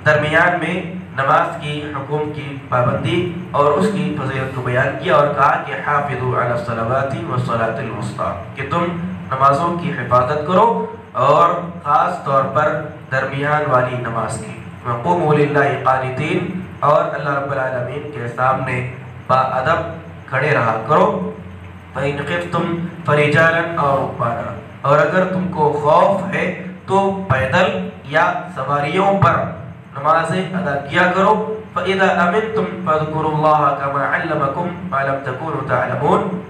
درمیان میں نماز کی حکم کی پابندی اور اس کی فضیلت کو بیان کیا اور کہا کہ حافظوا علی الصلوات والصلاۃ الوسطی، کہ تم نمازوں کی حفاظت کرو اور خاص طور پر درمیان والی نماز کی، وقوموا للہ قانتین، اور اللہ رب العالمین کے سامنے باادب کھڑے رہا کرو، فإن خفتم فرجالا أو ركبانا، اور اگر تم کو خوف ہے تو پیدل یا سواریوں پر نمازیں ادا کیا کرو، فإذا أمنتم فاذكروا الله كما علمكم ما لم تكونوا تعلمون،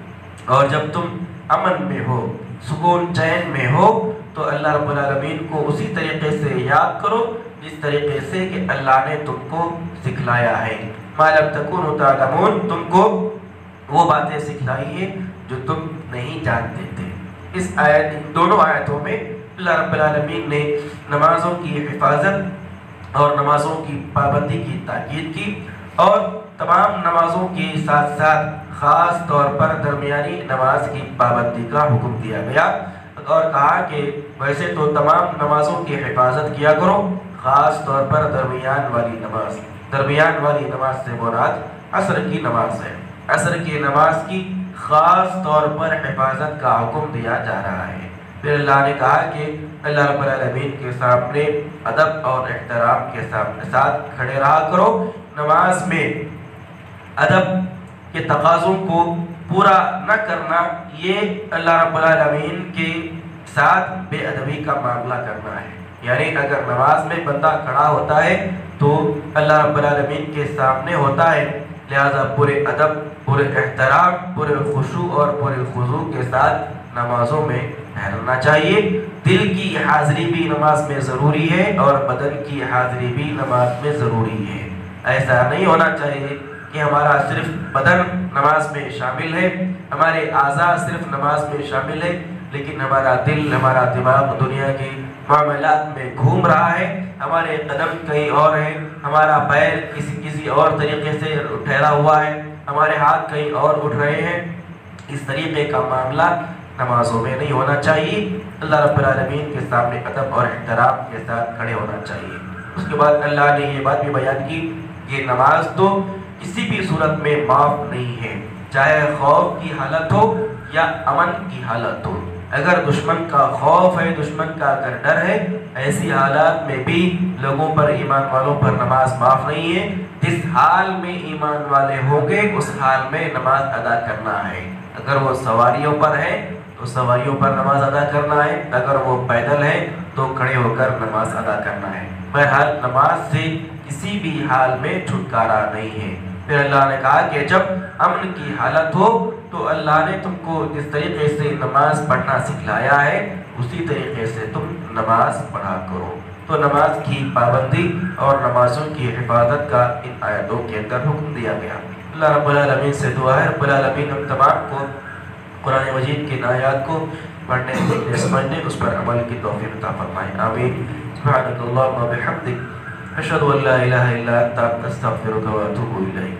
اور جب تم امن میں ہو، سکون چین میں ہو، تو اللہ رب العالمین کو اسی طریقے سے یاد کرو جس طریقے سے کہ اللہ نے تم کو سکھلایا ہے، ما لم تكونوا تعلمون، تم کو وہ باتیں سکھلائی ہیں جو تم نہیں جانتے تھے۔ اس آیت، دونوں آیتوں میں اللہ رب العالمین نے نمازوں کی حفاظت اور نمازوں کی پابندی کی تاکید کی، اور تمام نمازوں کے ساتھ ساتھ خاص طور پر درمیانی نماز کی پابندی کا حکم دیا گیا، اور کہا کہ ویسے تو تمام نمازوں کی حفاظت کیا کرو، خاص طور پر درمیان والی نماز۔ درمیان والی نماز سے مراد عصر کی نماز ہے، عصر کی نماز کی خاص طور پر حفاظت کا حکم دیا جا رہا ہے۔ پھر اللہ نے کہا کہ اللہ رب العالمین کے سامنے ادب اور احترام کے ساتھ کھڑے رہا کرو۔ نماز میں ادب کے تقاضوں کو پورا نہ کرنا، یہ اللہ رب العالمین کے ساتھ بے ادبی کا معاملہ کرنا ہے۔ یعنی اگر نماز میں بندہ کھڑا ہوتا ہے تو اللہ رب العالمین کے سامنے ہوتا ہے، لہذا پورے ادب، پورے احترام، پورے خشوع اور پورے خضوع کے ساتھ نمازوں میں ٹھہرنا چاہیے۔ دل کی حاضری بھی نماز میں ضروری ہے اور بدن کی حاضری بھی نماز میں ضروری ہے۔ ایسا نہیں ہونا چاہیے کہ ہمارا صرف بدن نماز میں شامل ہے، ہمارے اعضاء صرف نماز میں شامل ہے، لیکن ہمارا دل، ہمارا دماغ دنیا کے معاملات میں گھوم رہا ہے، ہمارے قدم کہیں اور ہیں، ہمارا پیر کسی اور طریقے سے ٹھہرا ہوا ہے، ہمارے ہاتھ کہیں اور اٹھ رہے ہیں۔ اس طریقے کا معاملہ نمازوں میں نہیں ہونا چاہیے۔ اللہ رب العالمین کے سامنے ادب اور احترام کے ساتھ کھڑے ہونا چاہیے۔ اس کے بعد اللہ نے یہ بات بھی بیان کی کہ نماز تو کسی بھی صورت میں معاف نہیں ہے، چاہے خوف کی حالت ہو یا امن کی حالت ہو۔ اگر دشمن کا خوف ہے، دشمن کا اگر ڈر ہے، ایسی حالات میں بھی لوگوں پر، ایمان والوں پر نماز معاف نہیں ہے۔ جس حال میں ایمان والے ہوں گے اس حال میں نماز ادا کرنا ہے۔ اگر وہ سواریوں پر ہے تو سواریوں پر نماز ادا کرنا ہے، اگر وہ پیدل ہے تو کھڑے ہو کر نماز ادا کرنا ہے۔ بہرحال نماز سے کسی بھی حال میں چھٹکارا نہیں ہے۔ پھر اللہ نے کہا کہ جب امن کی حالت ہو تو اللہ نے تم کو جس طریقے سے نماز پڑھنا سکھلایا ہے اسی طریقے سے تم نماز پڑھا کرو۔ تو نماز کی پابندی اور نمازوں کی حفاظت کا ان آیتوں کے اندر حکم دیا گیا۔ اللہ رب العالمین سے دعا ہے رب العالمین ہم تمام کو قرآن مجید کی آیات کو پڑھنے، سیکھنے، سمجھنے، اس پر عمل کی توفیق عطا فرمائے، آمین۔ سبحانک اللہم و بحمدک، اشہد ان لا الہ الا انت، استغفرک و اتوب الیک۔